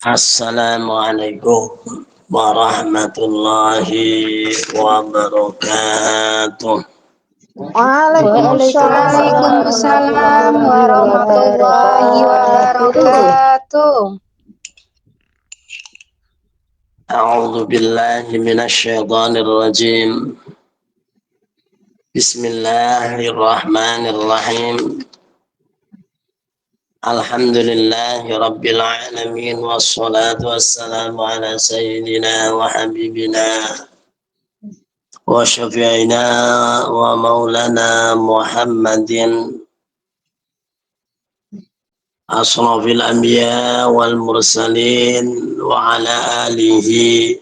Assalamualaikum warahmatullahi wabarakatuh. Waalaikumsalam warahmatullahi wabarakatuh. A'udzu billahi minasy syaithanir rajim. Bismillahirrahmanirrahim. Alhamdulillahi rabbil alamin wassalatu wassalamu ala sayyidina wa habibina wa syafi'ina wa maulana Muhammadin asrafil anbiya wal mursalin wa ala alihi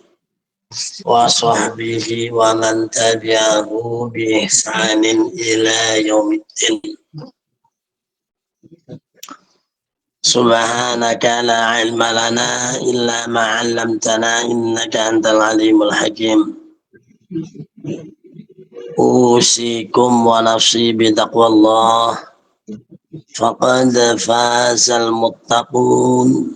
wa sahbihi wa man tabi'ahu bi ihsanin ila yaumiddin. Subhanaka la ilma lana illa ma 'allamtana innaka antal alimul hakim. Usikum wa nafsi bi taqwallah faqad fazal muttaqun.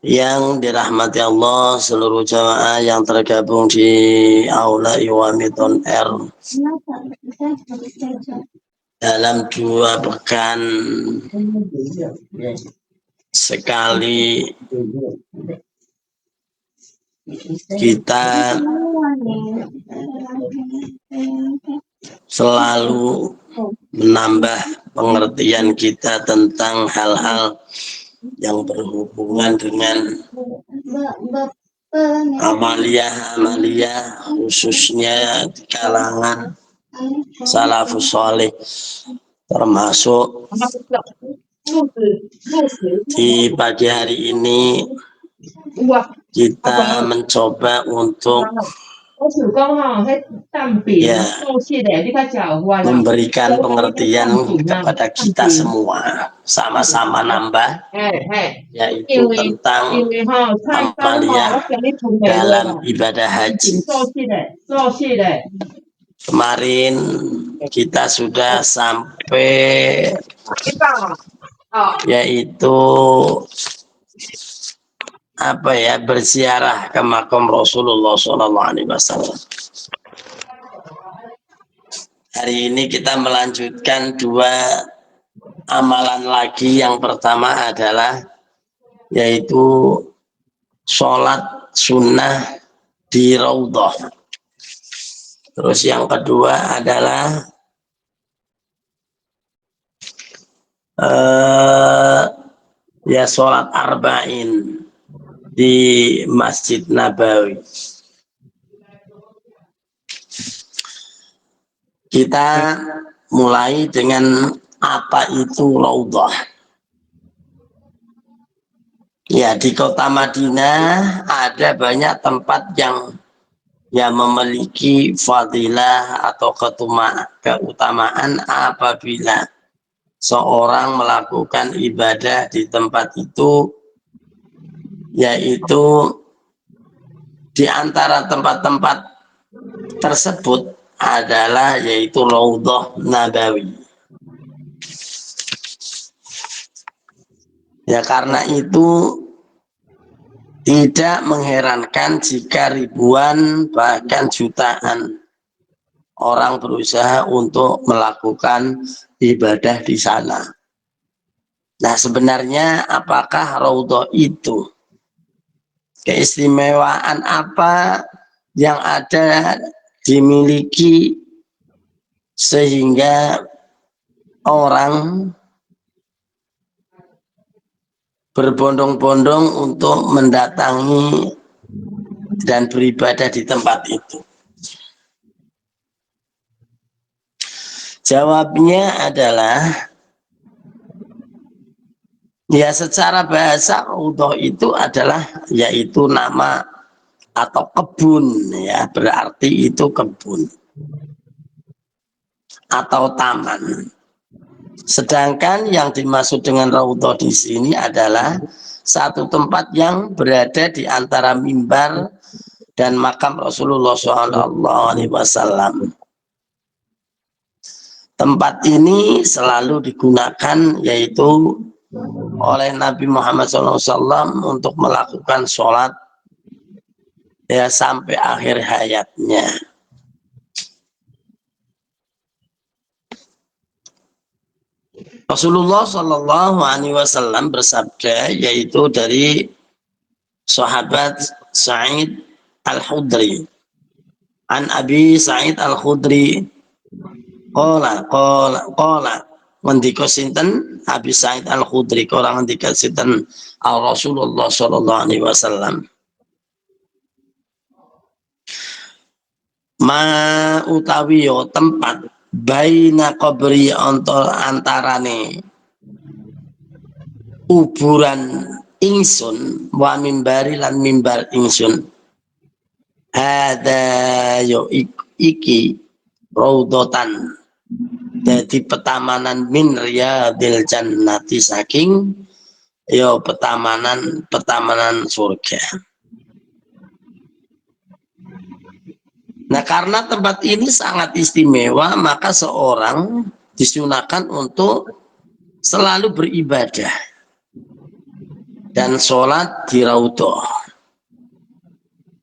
Yang dirahmati Allah, seluruh jamaah yang tergabung di Aula Iwamiton R dalam 2 pekan sekali kita selalu menambah pengertian kita tentang hal-hal yang berhubungan dengan amalia-amalia, khususnya di kalangan salafus saleh, termasuk di pagi hari ini kita mencoba untuk memberikan pengertian kepada kita semua, sama-sama nambah, yaitu tentang amalia dalam ibadah haji. Kemarin kita sudah sampai yaitu berziarah ke makam Rasulullah SAW. Hari ini kita melanjutkan 2 amalan lagi. Yang pertama adalah yaitu sholat sunnah di Raudhah. Terus yang kedua adalah sholat arba'in di Masjid Nabawi. Kita mulai dengan apa itu Raudhah. Ya, di kota Madinah ada banyak tempat yang memiliki fadilah atau keutamaan apabila seorang melakukan ibadah di tempat itu, yaitu di antara tempat-tempat tersebut adalah yaitu Raudhah Nabawi. Ya, karena itu tidak mengherankan jika ribuan bahkan jutaan orang berusaha untuk melakukan ibadah di sana. Nah, sebenarnya apakah Raudhah itu? Keistimewaan apa yang ada dimiliki sehingga orang berbondong-bondong untuk mendatangi dan beribadah di tempat itu? Jawabnya adalah ya, secara bahasa Raudhah itu adalah yaitu nama atau kebun, ya, berarti itu kebun atau taman. Sedangkan yang dimaksud dengan Raudhah di sini adalah satu tempat yang berada di antara mimbar dan makam Rasulullah SAW. Tempat ini selalu digunakan yaitu oleh Nabi Muhammad SAW untuk melakukan sholat ya sampai akhir hayatnya. Rasulullah Shallallahu Alaihi Wasallam bersabda, yaitu dari sahabat Sa'id Al-Khudri, an Abi Sa'id Al-Khudri, qala ngendika sinten Abi Sa'id Al-Khudri, kala ngendika sinten Rasulullah Shallallahu Alaihi Wasallam, ma utawi yo tempat baina qabri antarane kuburan ingsun wa mimbari lan mimbar ingsun, ada yo iki raudotan, jadi petamanan min riyadil jannati, saking yo petamanan surga. Nah, karena tempat ini sangat istimewa, maka seorang disunahkan untuk selalu beribadah dan sholat di raudhah.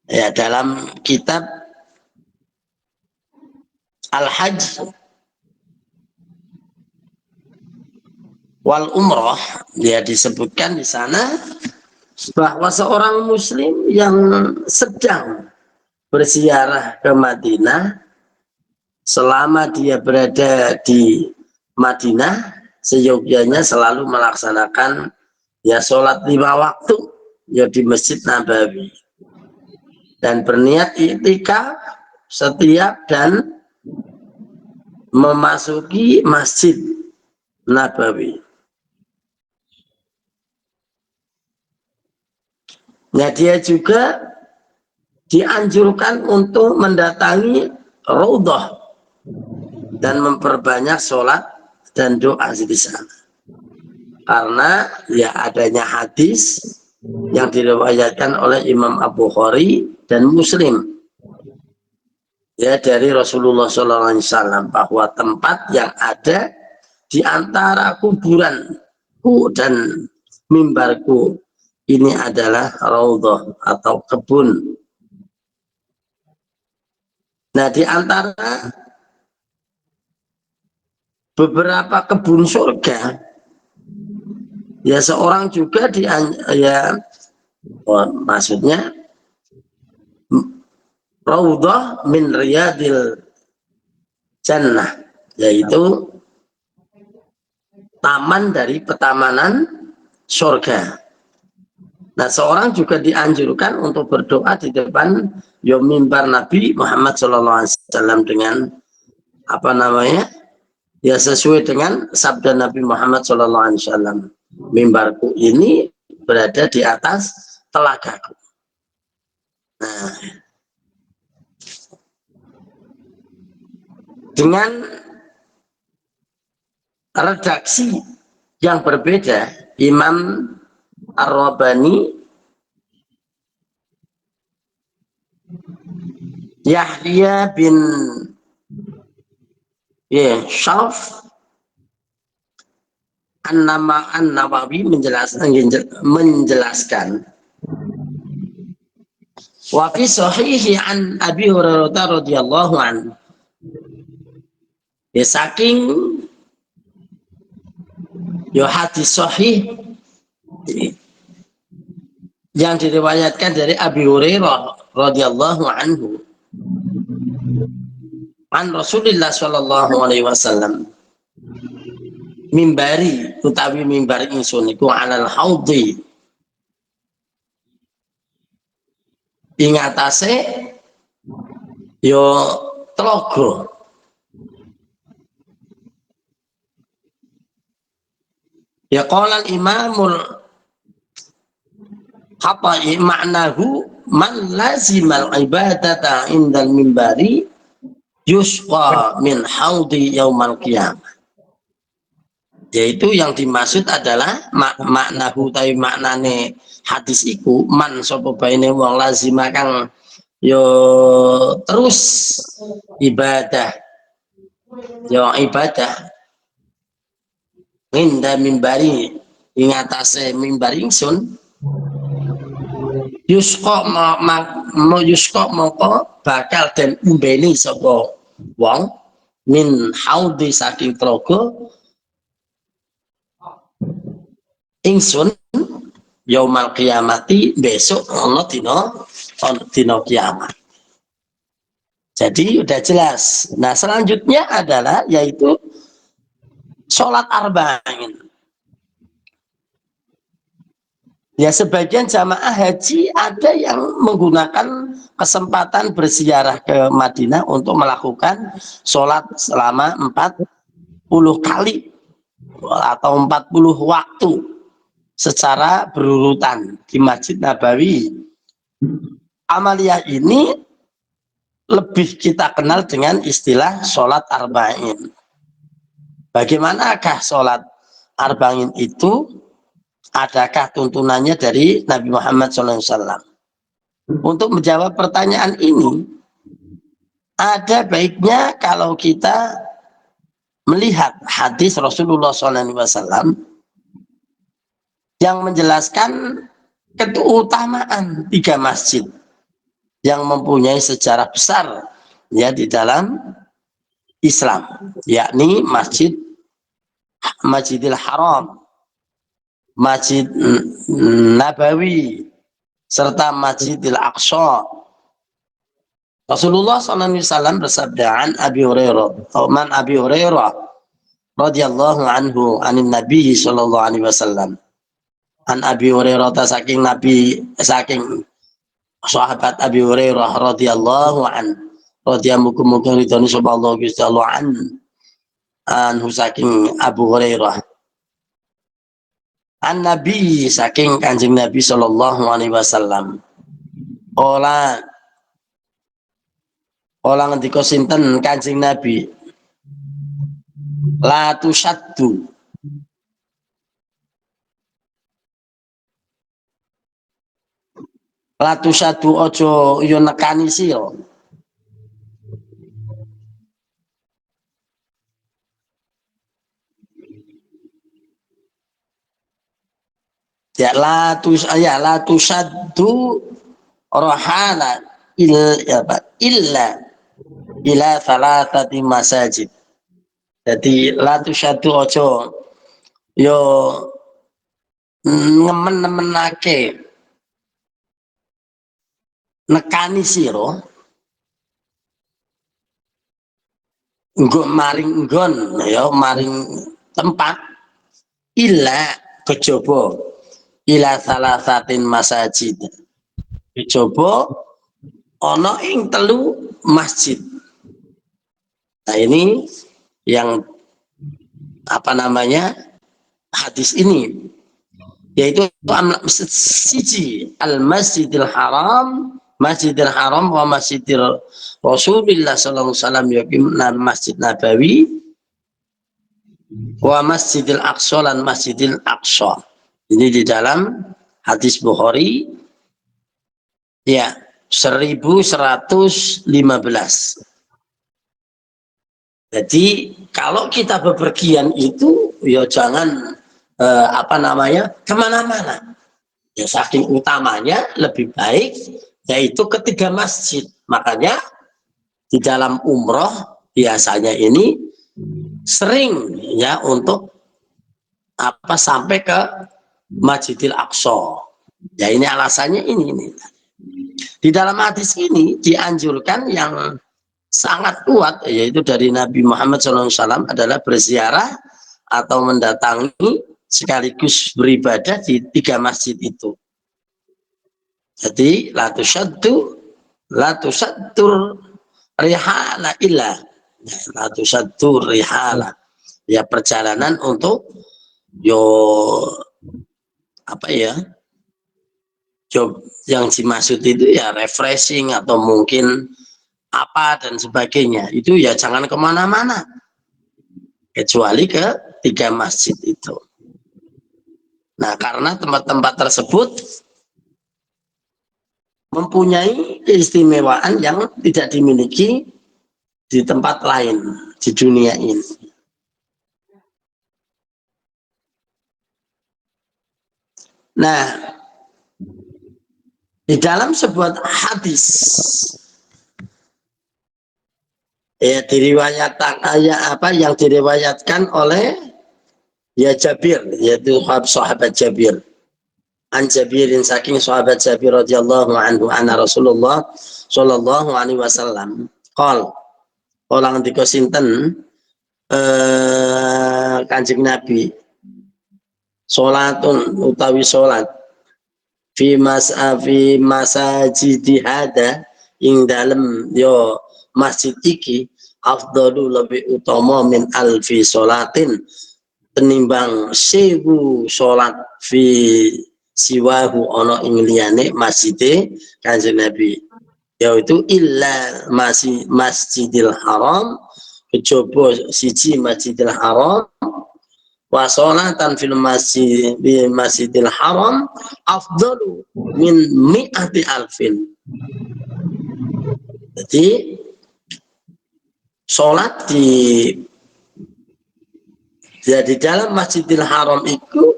Ya, dalam kitab Al-Hajj wal Umrah, ya disebutkan di sana bahwa seorang muslim yang sedang berziarah ke Madinah, selama dia berada di Madinah, seyogyanya selalu melaksanakan ya sholat 5 waktu ya di Masjid Nabawi, dan berniat i'tikaf setiap dan memasuki Masjid Nabawi. Nah, dia juga dianjurkan untuk mendatangi raudhah dan memperbanyak sholat dan doa di sana, karena ya adanya hadis yang diriwayatkan oleh Imam Abu Bukhari dan Muslim ya dari Rasulullah SAW, bahwa tempat yang ada di antara kuburanku dan mimbarku ini adalah raudhah atau kebun. Nah, di antara beberapa kebun surga, ya seorang juga maksudnya raudhah min riyadil jannah, yaitu taman dari petamanan surga. Nah, seorang juga dianjurkan untuk berdoa di depan mimbar Nabi Muhammad SAW dengan apa namanya? Ya sesuai dengan sabda Nabi Muhammad SAW. Mimbarku ini berada di atas telagaku. Nah, dengan redaksi yang berbeda, Imam Ar-Rabbani Yahya bin Sharf An-Nawawi menjelaskan wa fi sahihi an Abi Hurairah radhiyallahu anhu, ya saking hadis sahih yang diriwayatkan dari Abi Hurairah radhiyallahu anhu an Rasulillah sallallahu alaihi wasallam, mimbari utawi mimbar ingsun iku alal haudhi, ing atase telaga. Ya qala al-imamul Khatta'i ma'nahu man lazimal ibadata indal mimbari yusqa min haudi yaumal qiyamah. Yaitu yang dimaksud adalah maknahu tapi maknane hadis iku man sapa baine wong lazima kang terus ibadah ibadah inda mimbari ing atase mimbar ingsun yusko yusko moko bakal den umbeni sapa wong min haudi saking telaga ingsun yaumal kiamati besok ana dina kiamat. Jadi udah jelas. Nah selanjutnya adalah yaitu sholat arba'in. Ya sebagian jamaah haji ada yang menggunakan kesempatan berziarah ke Madinah untuk melakukan sholat selama 40 kali atau 40 waktu secara berurutan di Masjid Nabawi. Amaliyah ini lebih kita kenal dengan istilah sholat arba'in. Bagaimanakah sholat arba'in itu? Adakah tuntunannya dari Nabi Muhammad SAW? Untuk menjawab pertanyaan ini, ada baiknya kalau kita melihat hadis Rasulullah SAW yang menjelaskan keutamaan 3 masjid yang mempunyai sejarah besar ya di dalam Islam, yakni Masjidil Haram, Masjid Nabawi, serta Masjidil Aqsa. Rasulullah SAW bersabda an Abi Hurairah, man Abi Hurairah radhiyallahu anhu anin Nabi sallallahu alaihi wasallam. An Abi Hurairah saking sahabat Abi Hurairah radhiyallahu an, radhiyallahu ridhani sallallahu Gusti Allah anhu saking Abu Hurairah. An Nabi saking Kanjeng Nabi sallallahu alaihi wasallam. Ola ngendika sinten Kanjeng Nabi? La tusaddu ojo yo nekani sira. Ya la tusaddu rohana illa ila thalathati masajid. Jadi la tusaddu ojo yo ngemen-nemenake nekani sira nggo maring nggon ya maring tempat illa kejaba ila salasatin masajid, kejaba ana ing 3 masjid. Nah ini yang hadis ini yaitu siji al-Masjidil Haram, Masjidil Haram wa Masjidil Rasulillah sallallahu alaihi wasallam yakin Masjid Nabawi wa Masjidil Aqsa lan Masjidil Aqsa. Ini di dalam hadis Bukhari ya 1115. Jadi kalau kita bepergian itu ya jangan kemana-mana. Ya saking utamanya lebih baik yaitu ke 3 masjid. Makanya di dalam umroh biasanya ini sering ya untuk sampai ke Masjidil Aqsa. Ya ini alasannya ini. Di dalam hadis ini dianjurkan yang sangat kuat yaitu dari Nabi Muhammad SAW adalah berziarah atau mendatangi sekaligus beribadah di 3 masjid itu. Jadi la tusaddur rihala illa, la tusaddur rihala, ya perjalanan untuk yang dimaksud itu ya refreshing atau mungkin dan sebagainya, itu ya jangan kemana-mana kecuali ke 3 masjid itu. Nah karena tempat-tempat tersebut mempunyai keistimewaan yang tidak dimiliki di tempat lain di dunia ini. Nah, di dalam sebuah hadis ya diriwayatkan yang diriwayatkan oleh ya Jabir, yaitu sahabat Jabir. An Jabirin, saking sahabat Jabir radhiyallahu anhu, anna Rasulullah sallallahu alaihi wasallam qol, orang ngendika sinten Kanjeng Nabi, salatun utawi salat fi masajidi hada ing dalem yo masjid iki afdalu lebih utama min alfi salatin tenimbang 1000 salat fi siwahu ono ing liyane masjide Kanjeng Nabi, yaitu illa masjidil haram, kejaba siji masjidil haram, wa sholatan fil masjidil haram afdalu min mi'ati alfin. Jadi sholat di dalam masjidil haram itu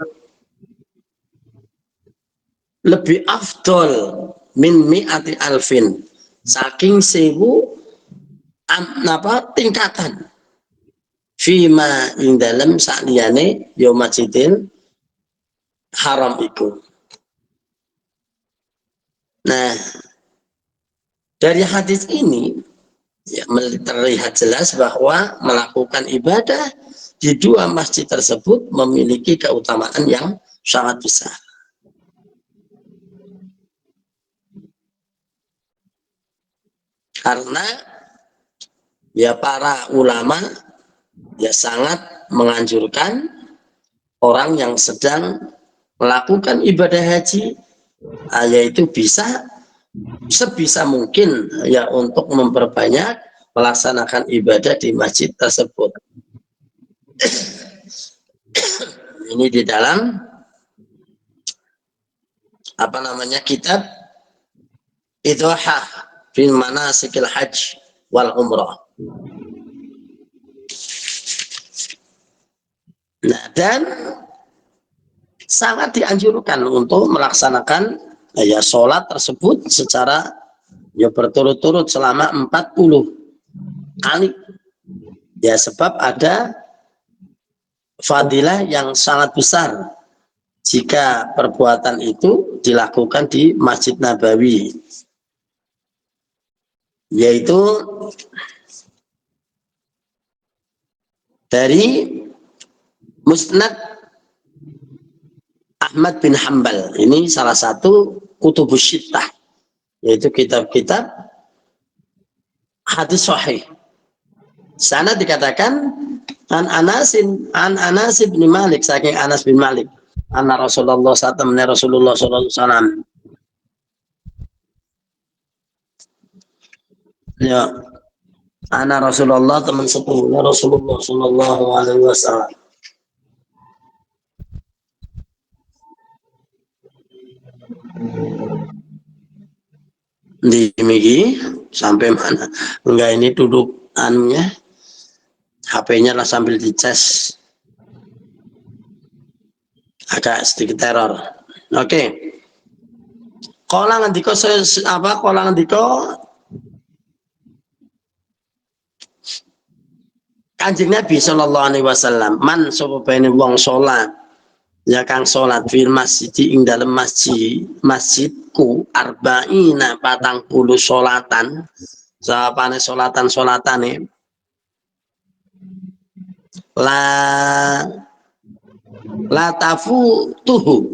lebih afdol min mi'ati alfin, saking 1000 tingkatan, fima ing dalem sakliyane ya masjidil haram itu. Nah, dari hadis ini ya, terlihat jelas bahwa melakukan ibadah di dua masjid tersebut memiliki keutamaan yang sangat besar. Karena ya para ulama ya sangat menganjurkan orang yang sedang melakukan ibadah haji yaitu bisa sebisa mungkin ya untuk memperbanyak melaksanakan ibadah di masjid tersebut. Ini di dalam kitab Idhah fil manasikil hajj wal umrah. Nah, dan sangat dianjurkan untuk melaksanakan ya sholat tersebut secara ya berturut-turut selama 40 kali. Ya sebab ada fadilah yang sangat besar jika perbuatan itu dilakukan di Masjid Nabawi, yaitu dari Musnad Ahmad bin Hanbal. Ini salah satu kutubus sittah, yaitu kitab-kitab hadis sahih. Sana dikatakan an Anas bin Malik, saking Anas bin Malik, anna Rasulullah sallallahu alaihi wasallam, ya ana Rasulullah teman sepuhnya Rasulullah sallallahu alaihi wasallam, di migi sampai mana enggak, ini duduk anunya HP-nya lah sambil dicas, agak sedikit teror. Oke. Kala ngendika Kanjeng Nabi sallallahu alaihi wasallam, man sapa bene wong salat ya kang salat fil masjid ing dalem masjidku arba'ina 40 salatan, sapane salatane la tafutuhu,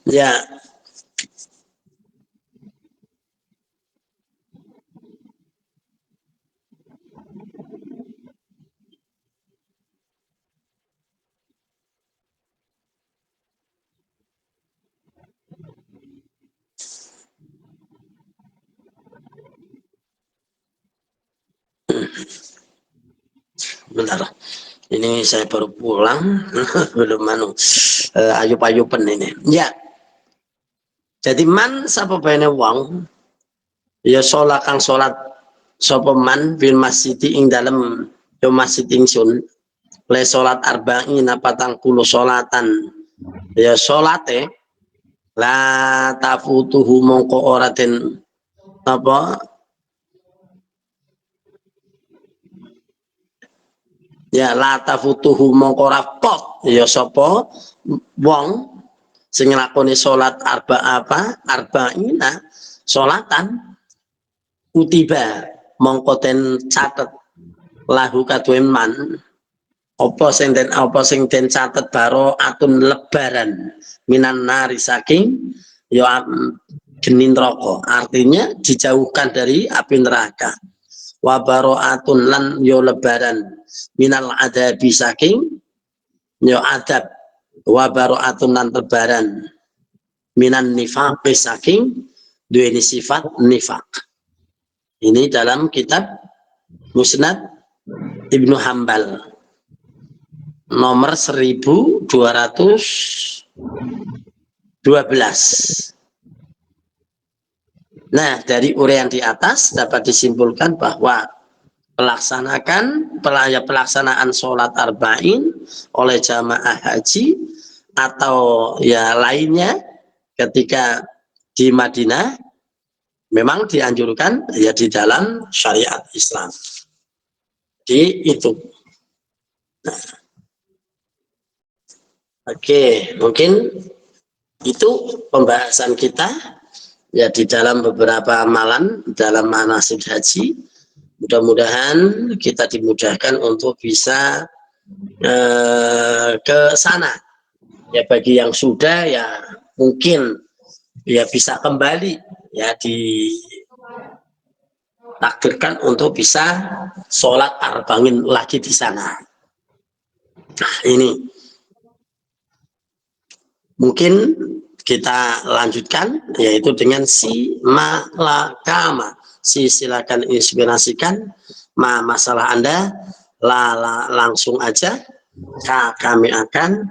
ya bentar, ini saya baru pulang belum ayup-ayupen ini ya. Jadi man sapa bene wong ya kang salat sapa man fil masjid ing dalem yo masjid ingsun le salat arba'in 40 salatan ya salate la tafutuhu mongko ora den apa ya la tafutuhu mongko rapot ya sapa wong sing nglakoni salat arba'ina salatan kutiba mongko ten catet lahu kaduwe man apa sing den catet baro atun lebaran minan nari saking ya geni neraka, artinya dijauhkan dari api neraka. Wa baro'atun lan yo lebaran minal adabi saking yo adab, wa baro'atun lan lebaran minan nifaq saking duweni sifat nifaq. Ini dalam kitab Musnad Ibnu Hambal nomor 1212. Nah, dari uraian di atas dapat disimpulkan bahwa pelaksanaan sholat arba'in oleh jamaah haji atau ya lainnya ketika di Madinah memang dianjurkan ya di dalam syariat Islam. Jadi itu. Nah, oke, mungkin itu pembahasan kita ya di dalam beberapa amalan dalam manasik haji. Mudah-mudahan kita dimudahkan untuk bisa ke sana. Ya bagi yang sudah ya mungkin ya bisa kembali ya ditakdirkan untuk bisa sholat arba'in lagi di sana. Nah, ini mungkin kita lanjutkan yaitu dengan si malakama. Si silakan inspirasikan masalah Anda langsung aja kami akan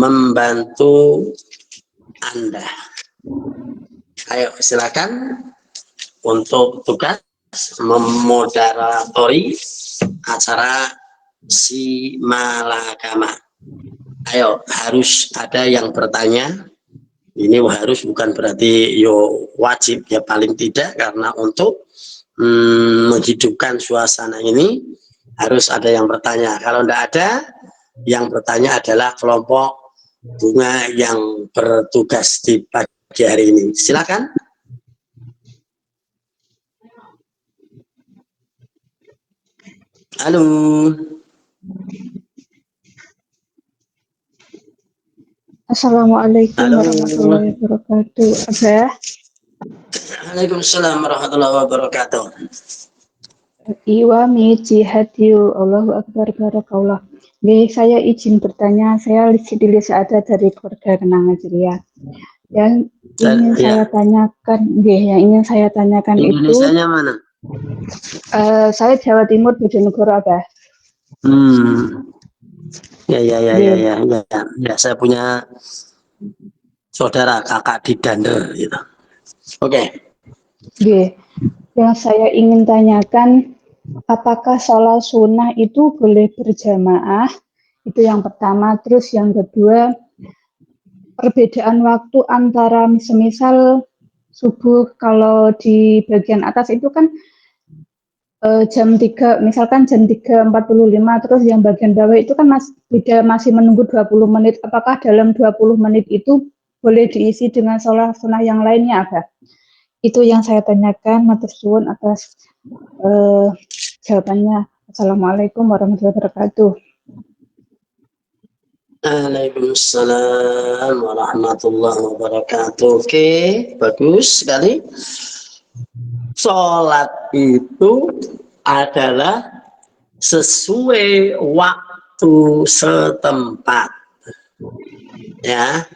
membantu Anda. Ayo silakan untuk tugas memoderatori acara si malakama. Ayo, harus ada yang bertanya. Ini harus bukan berarti yo wajib ya, paling tidak karena untuk menghidupkan suasana ini harus ada yang bertanya. Kalau tidak ada, yang bertanya adalah kelompok bunga yang bertugas di pagi hari ini. Silakan. Halo. Assalamualaikum warahmatullahi wabarakatuh. Abah. Waalaikumsalam warahmatullahi wabarakatuh. Iwa mi jihadiu Allahu Akbar barakallah. Saya izin bertanya, saya Sidili Saada dari keluarga Kenang Najriya. Yang ingin saya tanyakan, yang ingin saya tanyakan Indonesianya itu mana? Saya Jawa Timur, Bojonegoro, Abah. Ya, saya punya saudara kakak di Dander gitu. Oke. Yang saya ingin tanyakan, apakah sholat sunnah itu boleh berjamaah? Itu yang pertama. Terus yang kedua, perbedaan waktu antara semisal subuh kalau di bagian atas itu kan jam 3, misalkan jam 3.45, terus yang bagian bawah itu kan masih menunggu 20 menit. Apakah dalam 20 menit itu boleh diisi dengan sholat sunnah yang lainnya, Abah? Itu yang saya tanyakan. Matur suwun atas jawabannya. Assalamualaikum warahmatullahi wabarakatuh. Waalaikumsalam warahmatullahi wabarakatuh. Oke, bagus sekali. Sholat itu adalah sesuai waktu setempat. Ya,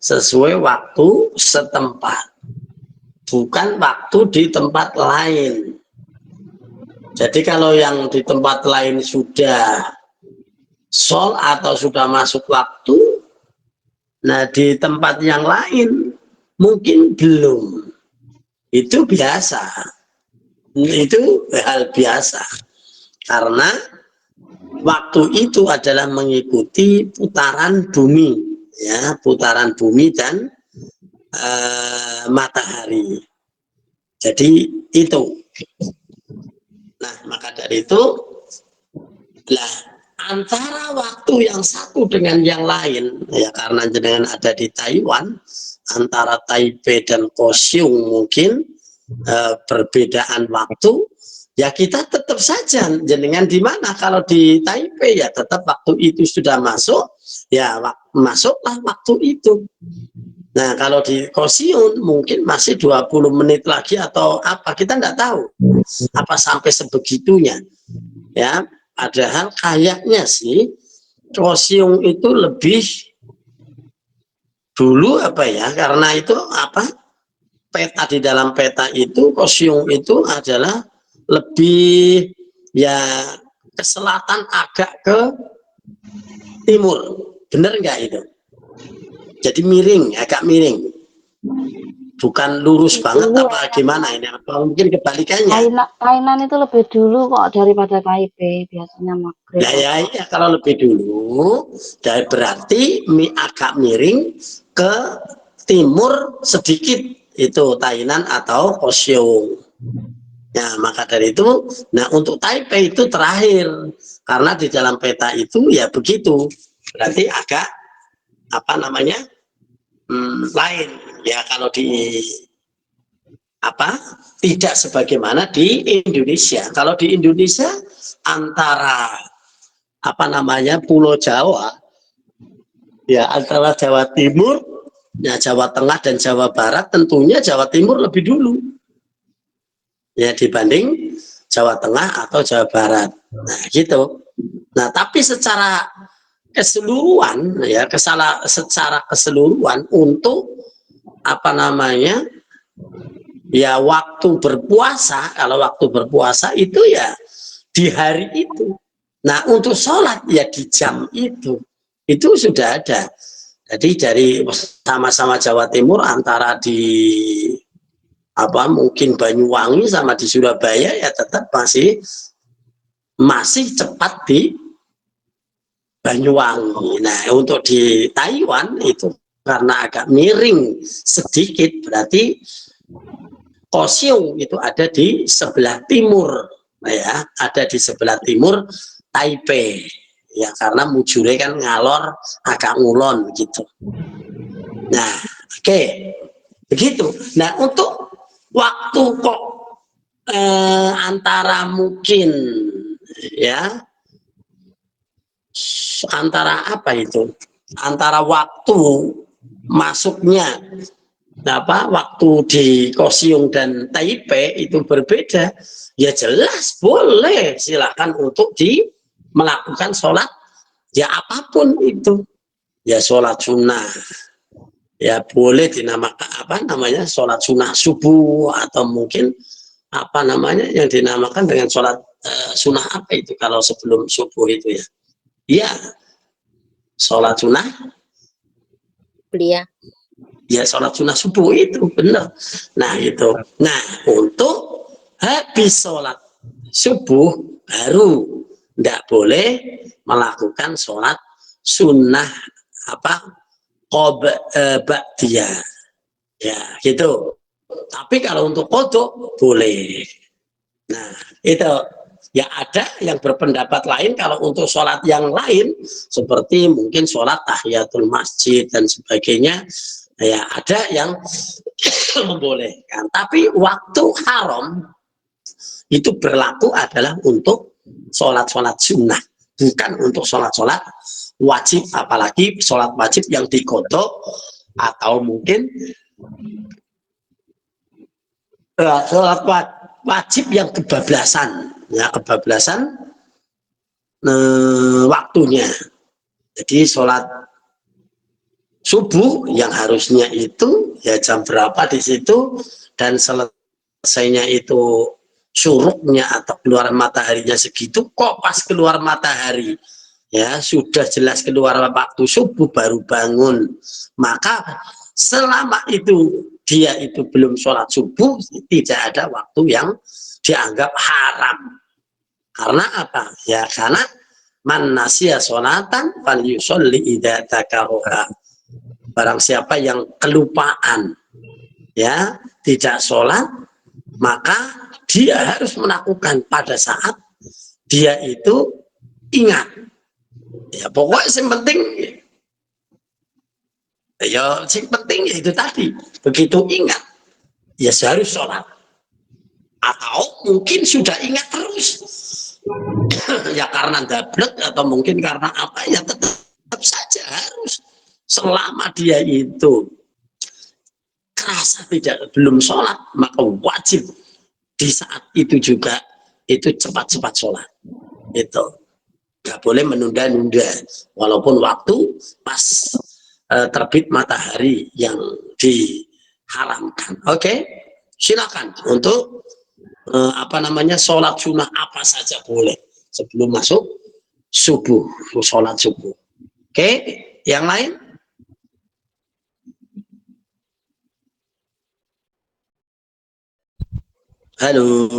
sesuai waktu setempat. Bukan waktu di tempat lain. Jadi kalau yang di tempat lain sudah sol atau sudah masuk waktu, nah di tempat yang lain mungkin belum. Itu biasa. itu hal biasa karena waktu itu adalah mengikuti putaran bumi, ya, putaran bumi dan matahari. Jadi itu. Nah, maka dari itu, lah antara waktu yang satu dengan yang lain, ya karena jenengan ada di Taiwan, antara Taipei dan Kaohsiung mungkin perbedaan waktu, ya kita tetap saja jenengan di mana. Kalau di Taipei ya tetap waktu itu sudah masuk, ya masuklah waktu itu. Nah, kalau di Kaohsiung mungkin masih 20 menit lagi atau apa, kita nggak tahu apa sampai sebegitunya. Ya, padahal kayaknya sih Kaohsiung itu lebih dulu apa ya, karena itu apa, peta di dalam peta itu Kaohsiung itu adalah lebih ya ke selatan agak ke timur, bener nggak itu? Jadi miring, agak miring, bukan lurus banget apa gimana ini? Apa mungkin kebalikannya? Thailand itu lebih dulu kok daripada Taipei, biasanya maghrib. Ya, kalau lebih dulu, berarti agak miring ke timur sedikit, itu Tainan atau Kaohsiung. Nah, maka dari itu, nah untuk Taipei itu terakhir, karena di dalam peta itu ya begitu, berarti agak apa namanya lain ya kalau di apa tidak sebagaimana di Indonesia. Kalau di Indonesia antara apa namanya Pulau Jawa ya, antara Jawa Timur ya, Jawa Tengah dan Jawa Barat, tentunya Jawa Timur lebih dulu ya dibanding Jawa Tengah atau Jawa Barat. Nah gitu. Nah tapi secara keseluruhan ya secara keseluruhan untuk apa namanya ya waktu berpuasa, kalau waktu berpuasa itu ya di hari itu. Nah untuk sholat ya di jam itu sudah ada. Jadi dari sama-sama Jawa Timur, antara di apa mungkin Banyuwangi sama di Surabaya ya tetap masih cepat di Banyuwangi. Nah untuk di Taiwan itu karena agak miring sedikit, berarti Kaohsiung itu ada di sebelah timur, ya ada di sebelah timur Taipei, ya karena mujure kan ngalor agak ngulon gitu. Nah oke, begitu. Nah untuk waktu kok antara mungkin ya antara apa itu, antara waktu masuknya apa waktu di Kaohsiung dan Taipei itu berbeda, ya jelas boleh silakan untuk melakukan sholat ya apapun itu, ya sholat sunnah ya boleh dinamakan apa namanya sholat sunnah subuh, atau mungkin apa namanya yang dinamakan dengan sholat sunnah apa itu kalau sebelum subuh itu ya, ya sholat sunnah ya sholat sunnah subuh itu benar. Nah itu, nah untuk habis sholat subuh baru tidak boleh melakukan sholat sunnah apa ba'diyah ya gitu. Tapi kalau untuk qodho boleh. Nah itu ya, ada yang berpendapat lain kalau untuk sholat yang lain seperti mungkin sholat tahiyatul masjid dan sebagainya, ya ada yang membolehkan. Tapi waktu haram itu berlaku adalah untuk sholat-sholat sunnah, bukan untuk sholat-sholat wajib, apalagi sholat wajib yang diqodho atau mungkin sholat wajib yang kebablasan, ya kebablasan waktunya. Jadi sholat subuh yang harusnya itu ya jam berapa di situ, dan selesainya itu syuruknya atau keluar mataharinya segitu, kok pas keluar matahari ya sudah jelas keluar waktu subuh baru bangun, maka selama itu dia itu belum sholat subuh tidak ada waktu yang dianggap haram. Karena apa? Ya karena man nasiya sholatan falyusolli idza dzakaraha. Barang siapa yang kelupaan, ya tidak sholat, maka dia harus melakukan pada saat dia itu ingat. Ya pokoknya yang penting, ya yang penting itu tadi, begitu ingat, ya harus sholat. Atau mungkin sudah ingat terus, ya karena dablek atau mungkin karena apa, ya tetap saja harus. Selama dia itu kerasa belum sholat, maka wajib di saat itu juga itu cepat-cepat sholat. Itu nggak boleh menunda-nunda, walaupun waktu pas terbit matahari yang diharamkan. Oke, silakan untuk sholat sunnah apa saja boleh sebelum masuk subuh, sholat subuh. Oke, yang lain? Halo.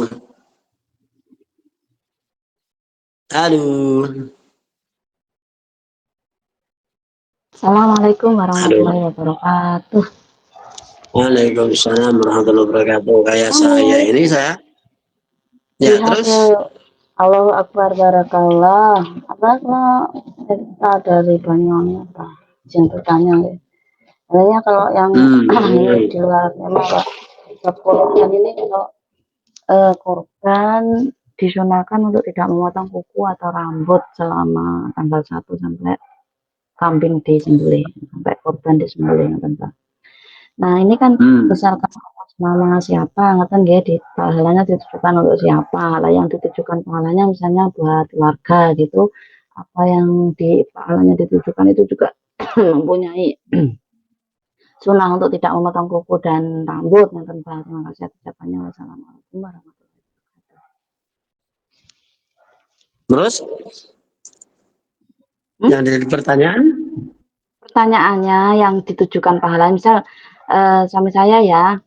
Halo. Assalamualaikum warahmatullahi wabarakatuh. Waalaikumsalam warahmatullahi wabarakatuh. Kayak Halo. saya ini ya terus Allahu Akbar barakallah. Apakah cerita dari Banyuwangi apa? Yang bertanya ya. Sebenarnya kalau yang ini di luar memang Pak ini kalau korban disunahkan untuk tidak memotong kuku atau rambut selama tanggal 1 sampai kambing disembelih, sampai korban disembelih, Pak. Nah, ini kan misalkan nama siapa, ngeten nggih, di pahalanya ditujukan untuk siapa. Lah yang ditujukan pahalanya misalnya buat keluarga gitu. Apa yang di pahalanya ditujukan itu juga mempunyai sunnah untuk tidak memotong kuku dan rambut. Ngeten Pak. Terima kasih atas jawabannya. Wassalamualaikum warahmatullahi wabarakatuh. Terus yang dari pertanyaan? Pertanyaannya yang ditujukan pahala, misal suami saya ya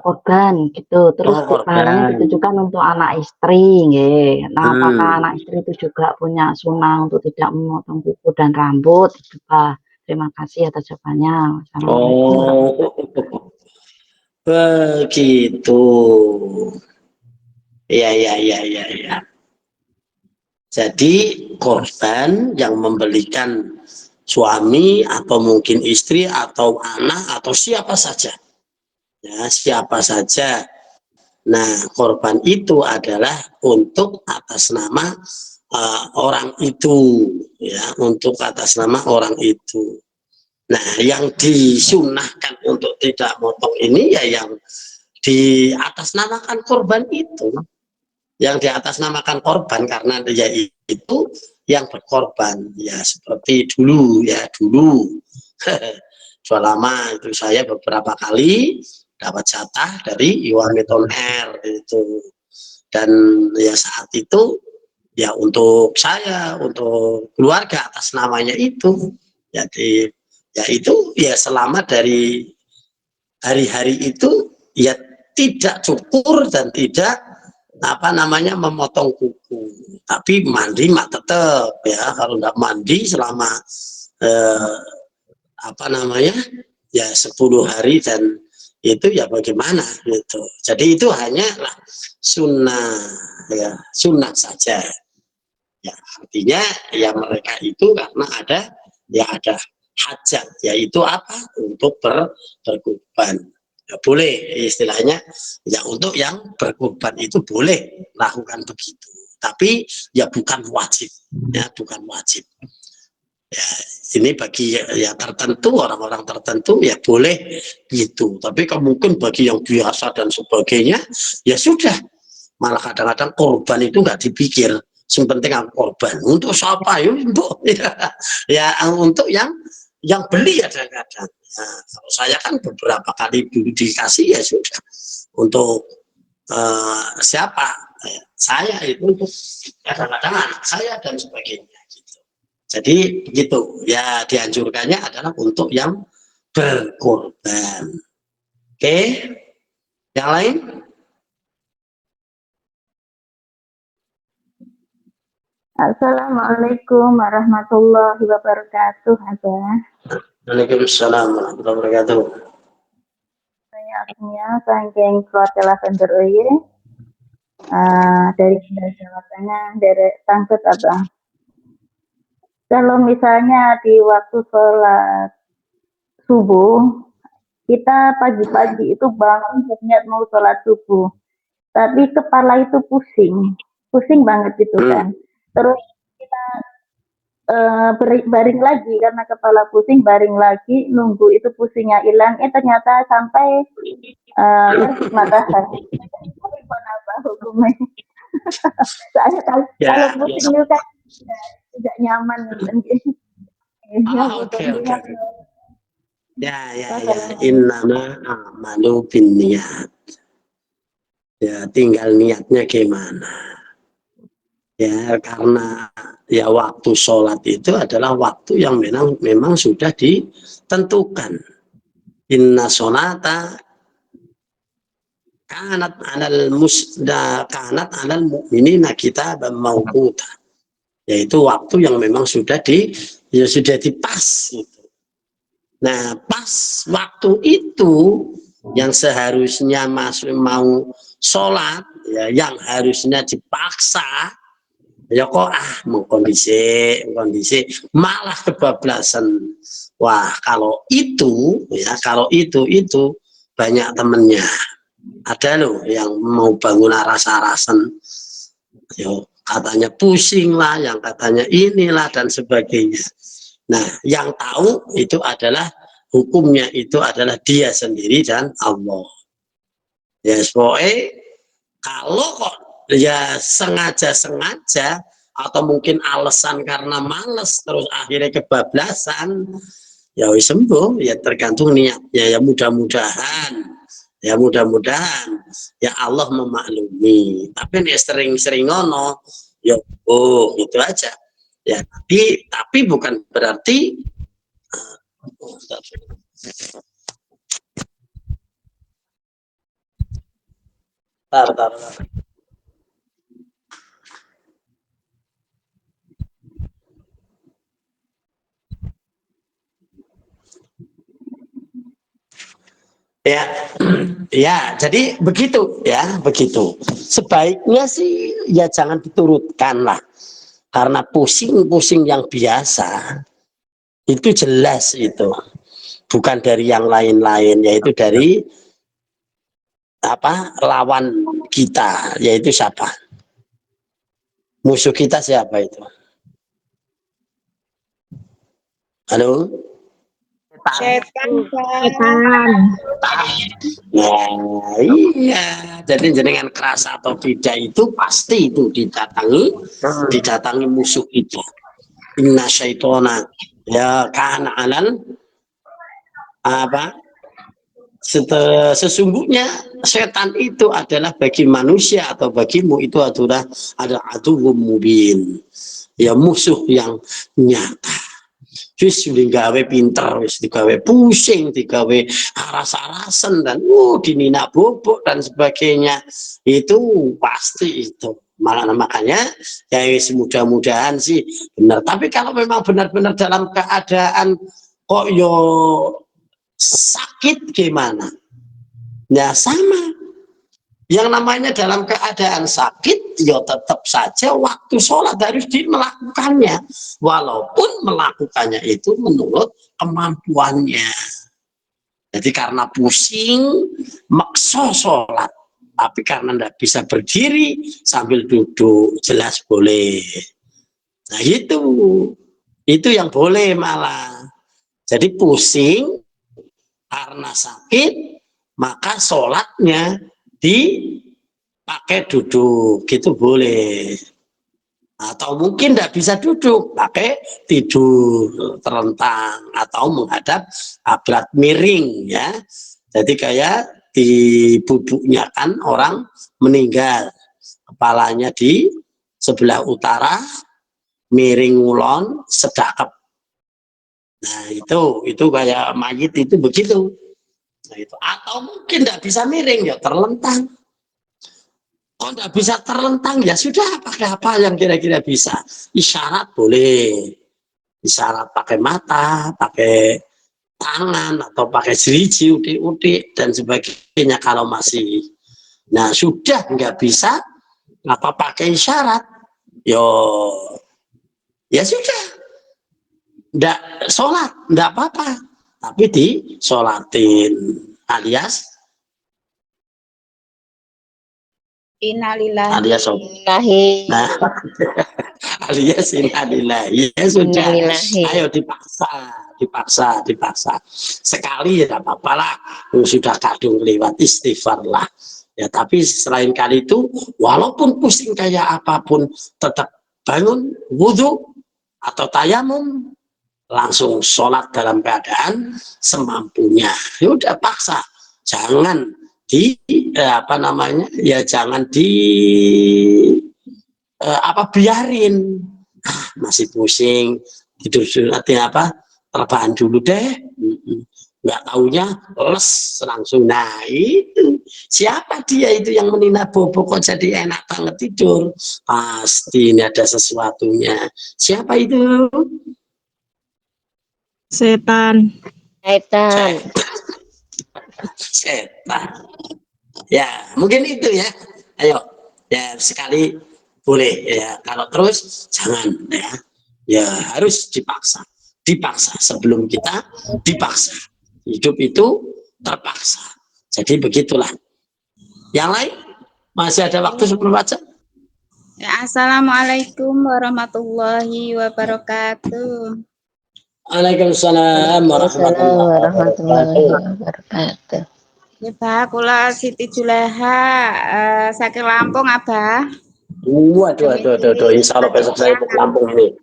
korban gitu, terus pahalanya ditujukan untuk anak istri, nggih. Nah, apakah anak istri itu juga punya sunnah untuk tidak memotong kuku dan rambut? Itu Pak. Terima kasih atas jawabannya. Begitu. Ya. Jadi korban yang membelikan suami atau mungkin istri atau anak atau siapa saja, ya siapa saja. Nah, korban itu adalah untuk atas nama orang itu, ya untuk atas nama orang itu. Nah, yang disunahkan untuk tidak motong ini ya yang di atas namakan korban itu, yang di atas namakan korban karena dia itu yang berkorban, ya seperti dulu sudah lama itu saya beberapa kali dapat jatah dari Iwameton Air itu, dan ya saat itu ya untuk saya, untuk keluarga atas namanya itu, jadi ya itu ya selama dari hari-hari itu ya tidak cukur dan tidak memotong kuku, tapi mandi mah tetap ya, kalau nggak mandi selama ya 10 hari dan itu ya bagaimana gitu. Jadi itu hanyalah sunnah, ya sunnah saja ya, artinya ya mereka itu karena ada hajat, yaitu apa, untuk berkurban ya boleh, istilahnya ya untuk yang berkurban itu boleh lakukan begitu, tapi ya bukan wajib ya, ya ini bagi ya tertentu, orang-orang tertentu ya boleh gitu, tapi mungkin bagi yang biasa dan sebagainya ya sudah, malah kadang-kadang korban itu nggak dipikir, yang penting korban untuk siapa ya untuk yang beli kadang-kadang. Nah, kalau saya kan beberapa kali dulu dikasih ya sudah untuk siapa saya itu untuk kadang-kadang anak saya dan sebagainya gitu. Jadi begitu ya, dianjurkannya adalah untuk yang berkorban. Oke, yang lain? Assalamualaikum warahmatullahi wabarakatuh, Abah. Waalaikumsalam warahmatullahi wabarakatuh. Saya Agnia, saking keluarga Lavender Oye, dari Jawa Tengah, dari Tangkut, Abah. Kalau misalnya di waktu sholat subuh, kita pagi-pagi itu bangun berniat mau sholat subuh, tapi kepala itu pusing banget gitu kan. Terus kita baring lagi karena kepala pusing, baring lagi nunggu itu pusingnya hilang, ternyata sampai terbit matahari. Apa hukumnya? Soalnya kalau pusing itu kan tidak nyaman gitu. Oke. Ya. Innama a'malu binniyat. Ya, tinggal niatnya gimana. Ya, karena ya waktu sholat itu adalah waktu yang memang sudah ditentukan. Inna sholata kanat alal mu'minina kitaban mawquta. Yaitu waktu yang memang sudah dipas gitu. Nah, pas waktu itu yang seharusnya mau sholat, ya, yang harusnya dipaksa, ya kok mau kondisi malah kebablasan. Wah, kalau itu banyak temennya. Ada loh yang mau bangun aras-arasan, yo katanya pusing lah, yang katanya inilah dan sebagainya. Nah, yang tahu itu adalah hukumnya itu adalah dia sendiri dan Allah. Ya, pokoknya kalau kok ya sengaja atau mungkin alasan karena males terus akhirnya kebablasan, ya wis sembuh, ya tergantung niatnya. Ya mudah-mudahan ya Allah memaklumi. Tapi nih sering-sering ngono, ya itu aja. Ya, tapi bukan berarti tar. Ya, jadi begitu. Sebaiknya sih ya jangan diturutkan lah, karena pusing yang biasa itu jelas itu bukan dari yang lain-lain, yaitu dari lawan kita, yaitu siapa? Musuh kita siapa itu? Halo? Setan. Nah, iya. Jadi dengan keras atau tidak itu pasti itu didatangi musuh itu. Inna syaitona ya kana alal sesungguhnya setan itu adalah bagi manusia atau bagimu itu adalah aduwwum mubin, ya musuh yang nyata. Wis digawe pinter, wis digawe pusing, digawe aras-arasan dan dininak bobok dan sebagainya, itu pasti itu. Makanya ya wis mudah-mudahan sih benar. Tapi kalau memang benar-benar dalam keadaan kok yo sakit gimana? Ya sama. Yang namanya dalam keadaan sakit, ya tetap saja waktu sholat harus melakukannya. Walaupun melakukannya itu menurut kemampuannya. Jadi karena pusing, maksa sholat. Tapi karena tidak bisa berdiri, sambil duduk, jelas boleh. Nah itu yang boleh malah. Jadi pusing, karena sakit, maka sholatnya dipakai duduk gitu boleh, atau mungkin tidak bisa duduk pakai tidur terlentang atau menghadap ablat miring, ya. Jadi kayak di bubuknya kan orang meninggal, kepalanya di sebelah utara, miring ngulon sedakep. Nah itu kayak mayit itu begitu. Nah, itu atau mungkin tidak bisa miring, ya terlentang. Kok nggak bisa terlentang, ya sudah pakai apa yang kira-kira bisa. Isyarat boleh, isyarat pakai mata, pakai tangan, atau pakai jeriji, udik-udik dan sebagainya kalau masih. Nah sudah nggak bisa, apa pakai isyarat, yo ya sudah, nggak sholat, nggak apa-apa, tapi disolatin alias alias Innalillahi. nah alias innalillahi, ya sudah, Innalillahi. ayo dipaksa sekali ya apa-apa lah, sudah kadung lewat, istighfar lah ya. Tapi selain kali itu, walaupun pusing kayak apapun, tetap bangun wudhu atau tayamum, langsung sholat dalam keadaan semampunya. Ya udah paksa, jangan di apa namanya ya, jangan di biarin masih pusing, tidur nanti terbahan dulu deh, nggak taunya les langsung. Nah itu siapa dia itu yang menina bobo kok jadi enak banget tidur, pasti ini ada sesuatunya. Siapa itu? Setan. Setan. Ya mungkin itu ya. Ayo ya, sekali boleh ya, kalau terus jangan ya. Ya harus dipaksa sebelum kita dipaksa. Hidup itu terpaksa. Jadi begitulah. Yang lain masih ada waktu sebelum baca. Ya, Assalamualaikum warahmatullahi wabarakatuh. Waalaikumsalam warahmatullahi wabarakatuh. Ya, Bah, kula Siti Juleha, saking Lampung, Abah. Waduh, insya Allah besok saya ke Lampung ini.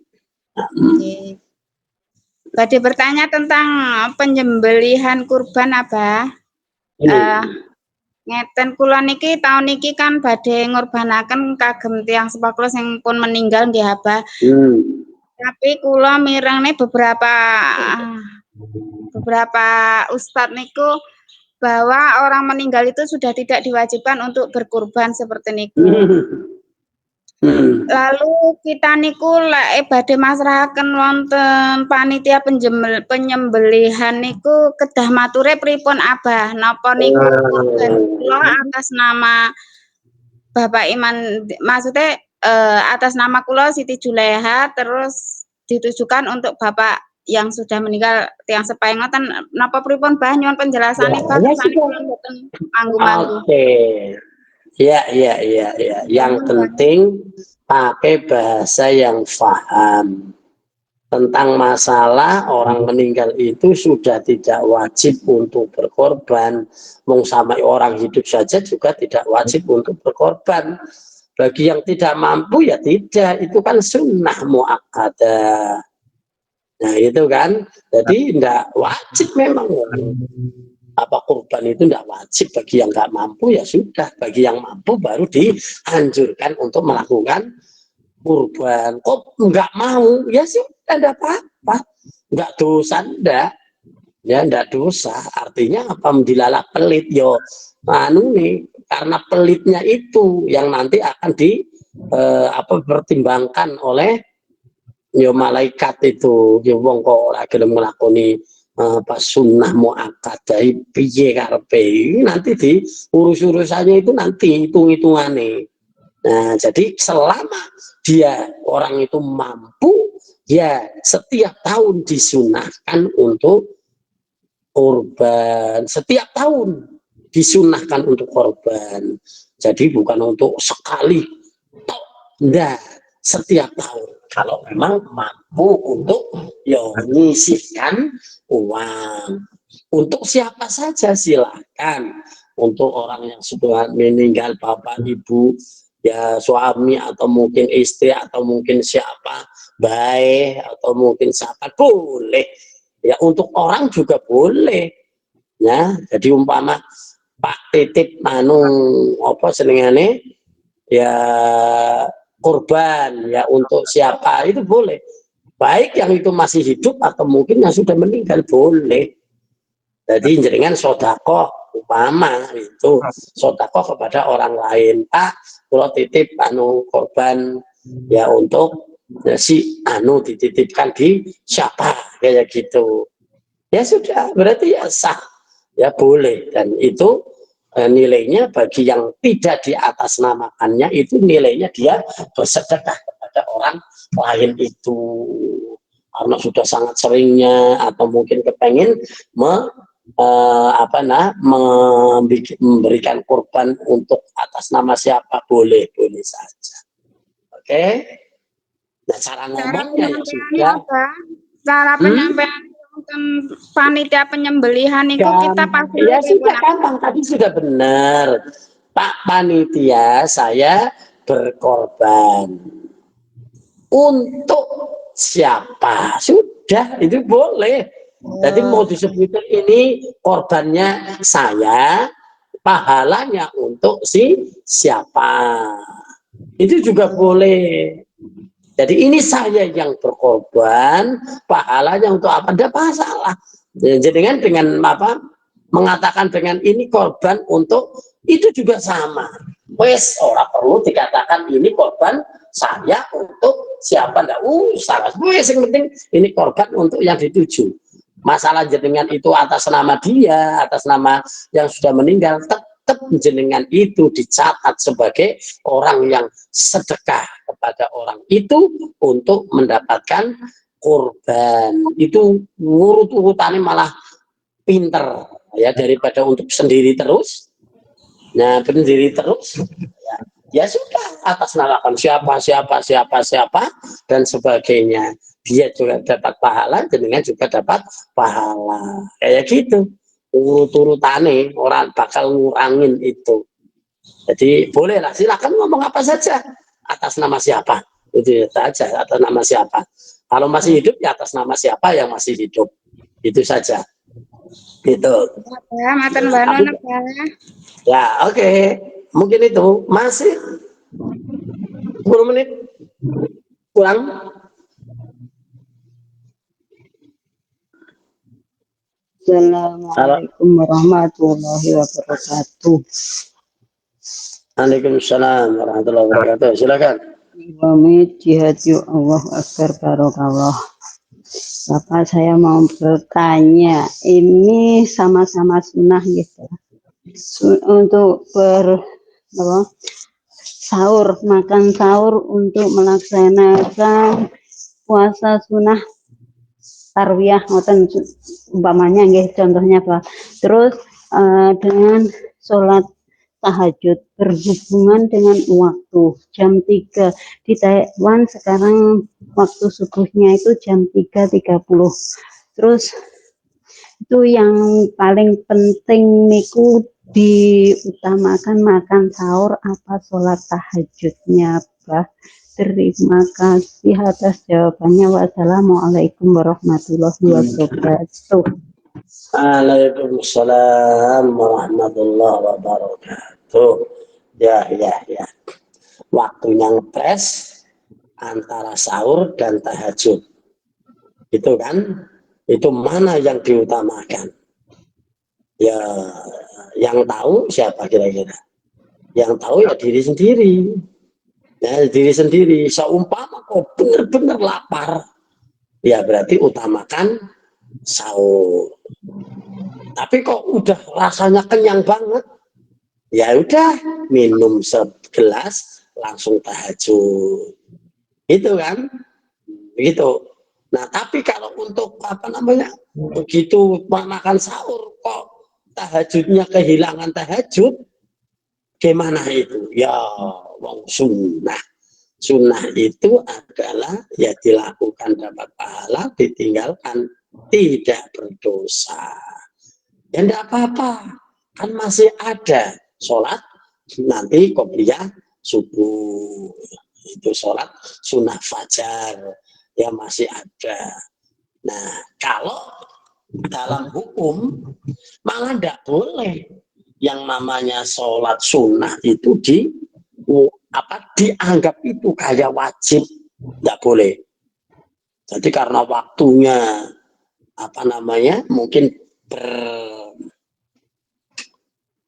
Badhe bertanya tentang penyembelihan kurban, Abah. Ngeten kula niki tahun niki kan badhe ngorbanaken kagem tiyang sepuh kula sing pun meninggal nggih, Abah. Tapi kula mirengne beberapa ustadz niku bahwa orang meninggal itu sudah tidak diwajibkan untuk berkurban seperti niku. Lalu kita niku lek badhe masrahaken wonten panitia penyembelihan niku kedah mature pripun, Abah? Napa niku kurban kula atas nama Bapak Iman, maksudnya atas nama kula Siti Juleha, terus ditujukan untuk Bapak yang sudah meninggal tiyang sepahe ngoten, napa pripun, Bah? Nyuwun penjelasane, Bah, kersane kula mboten manggu-manggu. Oke. Ya. Yang penting pakai bahasa yang paham tentang masalah orang meninggal itu sudah tidak wajib untuk berkorban. Mau sama orang hidup saja juga tidak wajib untuk berkorban. Bagi yang tidak mampu ya tidak, itu kan sunnah muakkadah. Nah itu kan, jadi tidak wajib memang. Kurban itu tidak wajib bagi yang nggak mampu, ya sudah. Bagi yang mampu baru dianjurkan untuk melakukan kurban. Kok nggak mau, ya sudah, tidak apa-apa, nggak dosa, ndak dosa. Artinya apa? Dilalah pelit yo nih, karena pelitnya itu yang nanti akan dipertimbangkan oleh yo malaikat itu. Yo wong kok ora gelem nglakoni pas sunnah muakkadah piye karepe, nanti di urus-urusannya itu nanti hitung-hitungannya. Nah jadi selama dia orang itu mampu, ya setiap tahun disunahkan untuk korban, setiap tahun disunahkan untuk korban. Jadi bukan untuk sekali, enggak, setiap tahun. Kalau memang mampu untuk menyisihkan uang, untuk siapa saja silakan. Untuk orang yang sudah meninggal, bapak, ibu, ya suami atau mungkin istri atau mungkin siapa, baik atau mungkin siapa, boleh. Ya untuk orang juga boleh. Ya, jadi umpama Pak titip apa senengane ya kurban ya untuk siapa itu boleh, baik yang itu masih hidup atau mungkin yang sudah meninggal boleh. Jadi jenengan sedekah Umpama itu sodakoh kepada orang lain, Pak, kalau titip korban ya untuk si dititipkan di siapa kayak gitu. Ya sudah, berarti ya sah, ya boleh, dan itu nilainya bagi yang tidak diatasnamakannya itu nilainya dia bersedekah kepada orang lain itu, karena sudah sangat seringnya atau mungkin kepengen memberikan kurban untuk atas nama siapa, boleh saja. Oke. Nah, cara ngomongnya ya sudah. Cara penyampaian panitia penyembelihan itu kita pasti ya sudah gampang, tadi sudah benar. Pak panitia, saya berkorban untuk siapa, sudah, itu boleh. Jadi mau disebutin ini korbannya saya, pahalanya untuk si siapa, itu juga boleh. Jadi ini saya yang berkorban, pahalanya untuk apa? Tidak masalah. Jadi dengan apa? Mengatakan dengan ini korban untuk itu juga sama. Wes, orang perlu dikatakan ini korban saya untuk siapa, ndak usah. Wes, yang penting ini korban untuk yang dituju. Masalah jenengan itu atas nama dia, atas nama yang sudah meninggal, tetap jenengan itu dicatat sebagai orang yang sedekah kepada orang itu untuk mendapatkan korban. Itu ngurut-urutannya malah pinter ya, daripada untuk sendiri terus. Nah, sendiri terus ya sudah, atas namakan siapa dan sebagainya, dia juga dapat pahala, jenengan juga dapat pahala, kayak gitu. Urut-urutannya orang bakal ngurangin itu. Jadi bolehlah, silakan ngomong apa saja atas nama siapa, itu saja, atas nama siapa. Kalau masih hidup ya atas nama siapa yang masih hidup, itu saja. Gitu. Ya, oke. Mungkin itu masih 10 menit kurang. Assalamualaikum warahmatullahi wabarakatuh. Waalaikumsalam warahmatullahi wabarakatuh. Silakan. Wamit jihad yuk, Allah akbar, barokallah. Bapak, saya mau bertanya, ini sama-sama sunnah gitu, untuk sahur, makan sahur untuk melaksanakan puasa sunnah tarwiyah, umpamanya contohnya Pak. Terus dengan sholat tahajud berhubungan dengan waktu jam 3 di Taiwan sekarang, waktu subuhnya itu jam 3.30. Terus itu yang paling penting niku diutamakan makan sahur apa sholat tahajudnya, Pak? Terima kasih atas jawabannya. Wassalamualaikum warahmatullahi wabarakatuh. Waalaikumsalam warahmatullahi wabarakatuh. Ya. Waktunya ngepres antara sahur dan tahajud. Itu kan, itu mana yang diutamakan? Ya, yang tahu siapa kira-kira? Yang tahu ya diri sendiri. Ya, diri sendiri. Seumpama kau benar-benar lapar, ya berarti utamakan sahur. Tapi kok udah rasanya kenyang banget, ya udah minum segelas langsung tahajud. Itu kan? Begitu. Nah, tapi kalau untuk begitu makan sahur kok tahajudnya kehilangan tahajud, gimana itu? Ya, wong sunnah. Sunnah itu adalah ya dilakukan dapat pahala, ditinggalkan tidak berdosa. Ya enggak apa-apa, kan masih ada sholat nanti qobliyah subuh, itu sholat sunnah fajar ya masih ada. Nah, kalau dalam hukum malah enggak boleh yang namanya sholat sunnah itu dianggap itu kayak wajib, enggak boleh. Jadi karena waktunya mungkin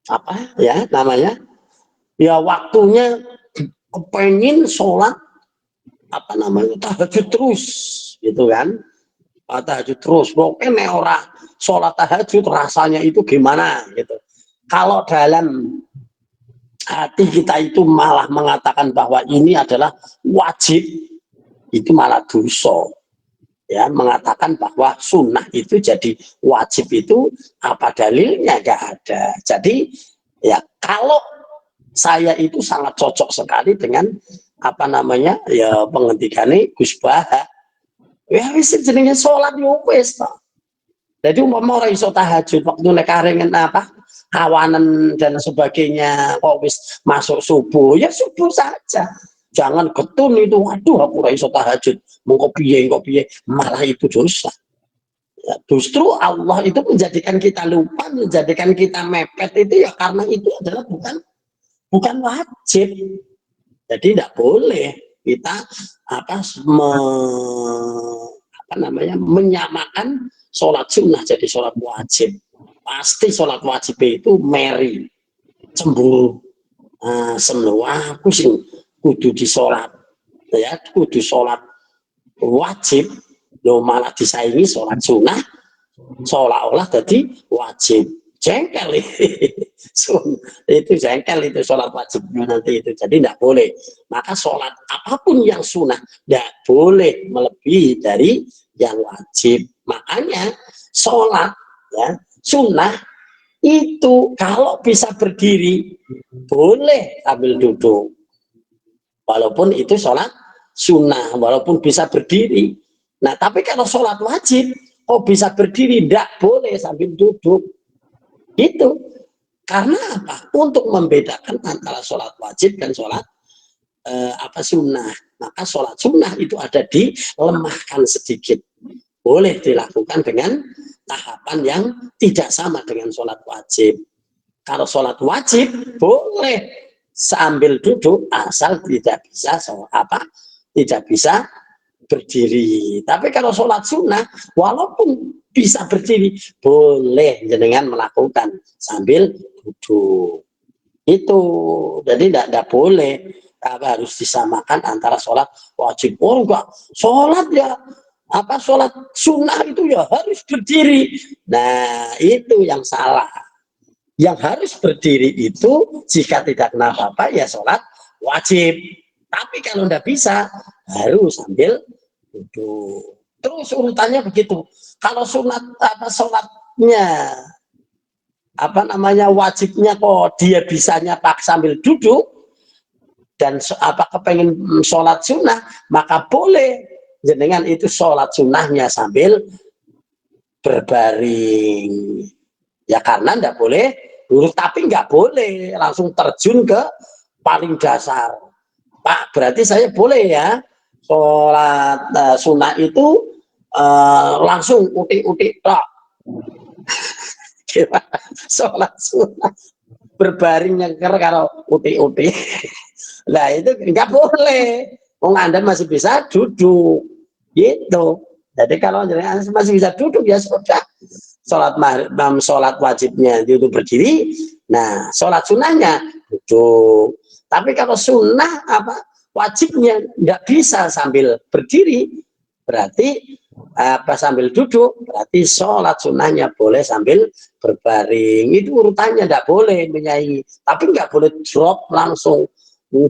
apa ya namanya, ya waktunya kepengen sholat apa namanya tahajud terus gitu kan, tahajud terus pokoknya orang sholat tahajud rasanya itu gimana gitu. Kalau dalam hati kita itu malah mengatakan bahwa ini adalah wajib, itu malah dosa. Ya, mengatakan bahwa sunnah itu jadi wajib itu apa dalilnya? Nggak ada. Jadi ya kalau saya itu sangat cocok sekali dengan apa namanya ya pengendikannya Gus Baha. Ya wis jenenge salat yo wis to. Jadi umpama ora iso tahajud waktu nek karengen apa kawanan dan sebagainya kok wis masuk subuh ya subuh saja. Jangan getun itu, waduh aku ora iso tahajud, mengko piye malah itu dosa. Ya, justru Allah itu menjadikan kita lupa, menjadikan kita mepet itu ya karena itu adalah bukan wajib. Jadi tidak boleh kita menyamakan sholat sunnah jadi sholat wajib. Pasti sholat wajib itu meri, cemburu, semua aku sing kudu disolat, ya kudu sholat wajib, lo malah disaingi sholat sunnah, seolah-olah jadi wajib. Jengkel itu jengkel itu sholat wajibnya nanti itu, jadi tidak boleh. Maka sholat apapun yang sunnah tidak boleh melebihi dari yang wajib. Makanya sholat ya sunnah itu kalau bisa berdiri boleh sambil duduk, walaupun itu sholat sunnah, walaupun bisa berdiri. Nah tapi kalau sholat wajib kok bisa berdiri, tidak boleh sambil duduk. Itu karena apa? Untuk membedakan antara sholat wajib dan sholat sunnah. Maka sholat sunnah itu ada dilemahkan sedikit, boleh dilakukan dengan tahapan yang tidak sama dengan sholat wajib. Kalau sholat wajib boleh sambil duduk asal tidak bisa berdiri. Tapi kalau sholat sunnah walaupun bisa berdiri boleh jenengan melakukan sambil duduk. Itu jadi tidak boleh harus disamakan antara sholat wajib. Oh enggak, sholat ya sholat sunnah itu ya harus berdiri. Nah itu yang salah. Yang harus berdiri itu jika tidak kenapa-apa ya sholat wajib. Tapi kalau tidak bisa harus sambil duduk. Terus urutannya begitu. Kalau sunat sholatnya wajibnya kok dia bisanya pak sambil duduk dan kepengen sholat sunnah, maka boleh jenengan itu sholat sunnahnya sambil berbaring. Ya karena tidak boleh lurus, tapi nggak boleh langsung terjun ke paling dasar. Pak, berarti saya boleh ya sholat sunnah itu langsung utik-utik tok. Sholat sunnah berbaring nyengker kalau utik-utik. Nah itu nggak boleh. Anda masih bisa duduk gitu. Jadi kalau masih bisa duduk ya sudah. Sholat wajibnya itu berdiri, nah sholat sunnahnya duduk. Tapi kalau sunnah wajibnya nggak bisa sambil berdiri, berarti sambil duduk, berarti sholat sunnahnya boleh sambil berbaring. Itu urutannya nggak boleh menyaingi, tapi nggak boleh drop langsung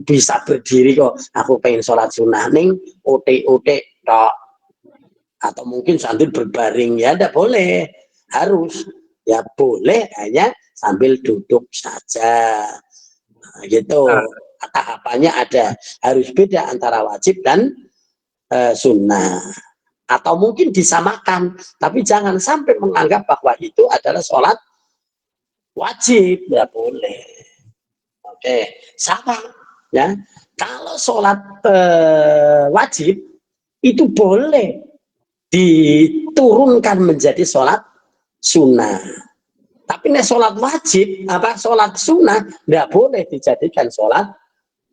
bisa berdiri kok. Aku pengen sholat sunnah ning utik-utik tok, atau mungkin sambil berbaring ya nggak boleh. Harus ya boleh hanya sambil duduk saja. Nah, gitu. Tahapannya ada, harus beda antara wajib dan sunnah. Atau mungkin disamakan, tapi jangan sampai menganggap bahwa itu adalah sholat wajib, ya boleh. Oke, sama ya. Kalau sholat wajib itu boleh diturunkan menjadi sholat sunnah. Tapi nih sholat wajib, sholat sunnah tidak boleh dijadikan sholat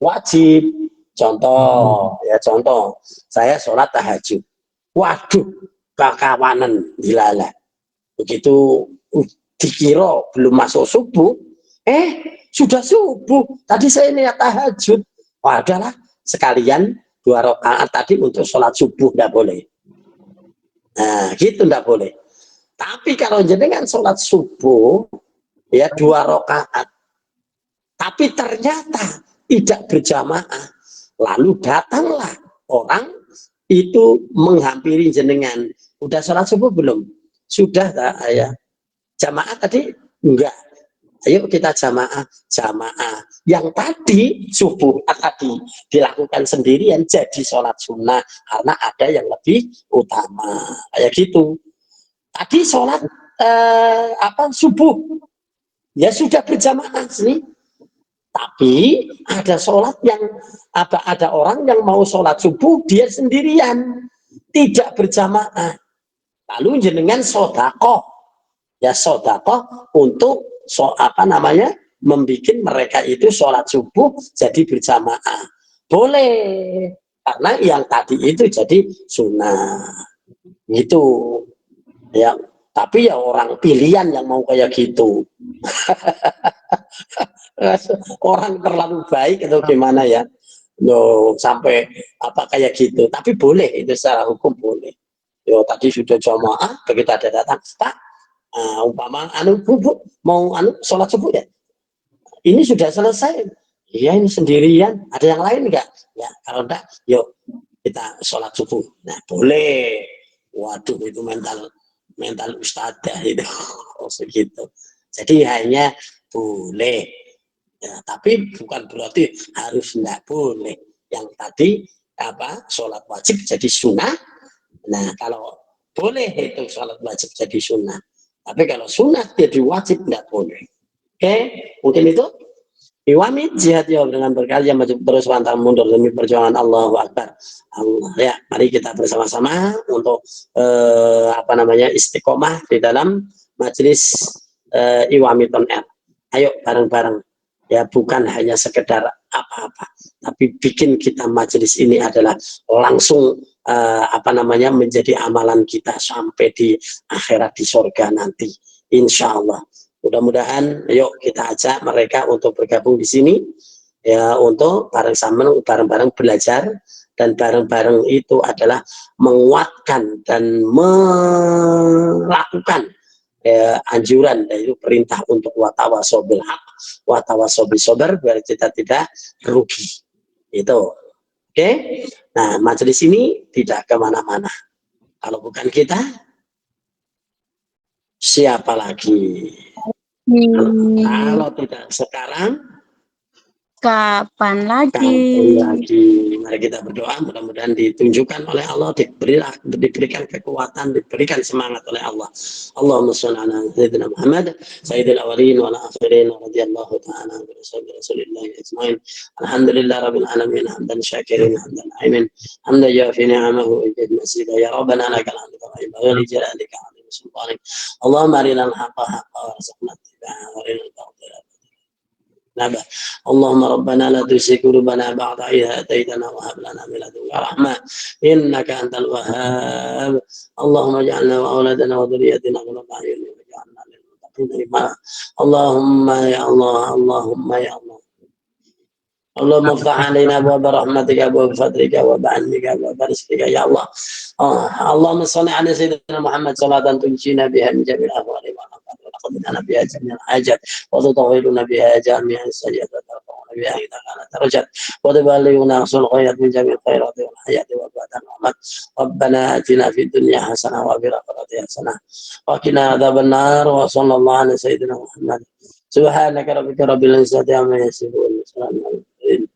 wajib. Contoh, saya sholat tahajud. Waduh, kakawanan dilala. Begitu dikira belum masuk subuh, Sudah subuh. Tadi saya niat tahajud. Wah, adalah sekalian 2 rakaat tadi untuk sholat subuh, tidak boleh. Nah, gitu tidak boleh. Tapi kalau jenengan sholat subuh, ya 2 rakaat, tapi ternyata tidak berjamaah, lalu datanglah orang itu menghampiri jenengan. Udah sholat subuh belum? Sudah, ya. Jamaah tadi? Enggak. Ayo kita jamaah. Yang tadi subuh tadi dilakukan sendirian jadi sholat sunnah karena ada yang lebih utama. Kayak gitu. Tadi sholat subuh ya sudah berjamaah sih. Tapi ada sholat yang ada orang yang mau sholat subuh dia sendirian tidak berjamaah. Lalu jenengan sodakoh ya sodakoh untuk membuat mereka itu sholat subuh jadi berjamaah. Boleh, karena yang tadi itu jadi sunnah. Gitu. Ya, tapi ya orang pilihan yang mau kayak gitu. Orang terlalu baik atau gimana ya? Sampai kayak gitu. Tapi boleh, itu secara hukum boleh. Tadi sudah jamaah, begitu ada datang, Pak, umpama Bu, mau sholat subuh ya? Ini sudah selesai. Iya, ini sendirian. Ada yang lain enggak? Ya, kalau enggak, yuk kita sholat subuh. Nah, boleh. Waduh, itu mental ustadzah itu. Segitu. Jadi hanya boleh. Ya, tapi bukan berarti harus enggak boleh. Yang tadi sholat wajib jadi sunnah. Nah, kalau boleh itu sholat wajib jadi sunnah. Tapi kalau sunnah jadi wajib enggak boleh. Oke, mungkin itu. Iwami jihad ya dengan berkarya maju terus pantang mundur demi perjuangan Allahu Akbar. Allah ya, mari kita bersama-sama untuk istiqomah di dalam majelis Iwamiton R. Ayo bareng-bareng ya, bukan hanya sekedar apa-apa, tapi bikin kita majelis ini adalah langsung menjadi amalan kita sampai di akhirat di surga nanti, insya Allah. Mudah-mudahan, yuk kita ajak mereka untuk bergabung di sini, ya, untuk bareng-bareng belajar, dan bareng-bareng itu adalah menguatkan dan melakukan anjuran, yaitu perintah untuk watawasau bil haq, watawasau bis sabr, biar kita tidak rugi. Itu, oke? Nah, majelis ini tidak kemana-mana. Kalau bukan kita, siapa lagi? Kalau tidak sekarang, kapan lagi? Mari kita berdoa, mudah-mudahan ditunjukkan oleh Allah, diberikan kekuatan, diberikan semangat oleh Allah. Allahumma shalli ala sayyidina Muhammad sayyidil awwalin wal akhirin radhiyallahu ta'ala an rasulillahi ajmain. Alhamdulillah rabbil alamin, hamdan syakirin, hamdan aimin, hamdan yafi ni'amahu ijad masida. Ya rabbana lakal hamdu wa li jalalika wa sultanik. Allahumma arinal haqqa haqqa warzuqna ittiba'ahu wa arinal batila نبأ. اللهم ربنا لا تزغ قلوبنا بعد إذ هديتنا وهب لنا من لدنك رحمة إنك أنت الوهاب. اللهم اجعلنا وأولادنا وذريتنا قرة أعين واجعلنا للمتقين إماما. اللهم يا الله، اللهم يا الله، اللهم افتح علينا أبواب رحمتك، أبواب فضلك، أبواب علمك، أبواب رزقك يا الله. اللهم صل على سيدنا محمد صلاة تنجينا بها من جميع الأهوال والآفات وتقضينا بها جميع الحاجات وتطهرنا بها جميع السيئات وترفعنا بها إذا كانت درجات وتبلغنا أقصى الغايات من جميع الخيرات والحياة وبعد الممات. ربنا آتنا في الدنيا حسنة وفي الآخرة حسنة وقنا عذاب النار. وصلى الله على سيدنا محمد. سبحانك ربك رب العزة عما يصفون وسلام على المرسلين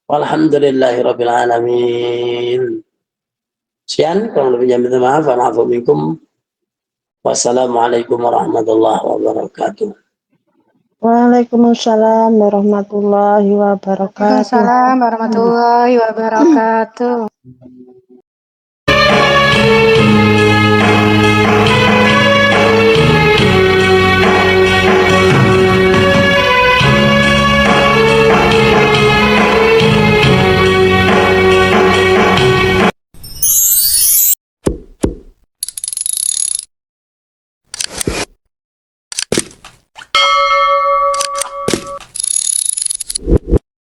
walhamdulillahi rabbil alamin. Sekian, kurang lebihnya minta maaf. Wa'afu minkum. Wassalamualaikum warahmatullahi wabarakatuh. Waalaikumsalam warahmatullahi wabarakatuh. Waalaikumsalam warahmatullahi wabarakatuh.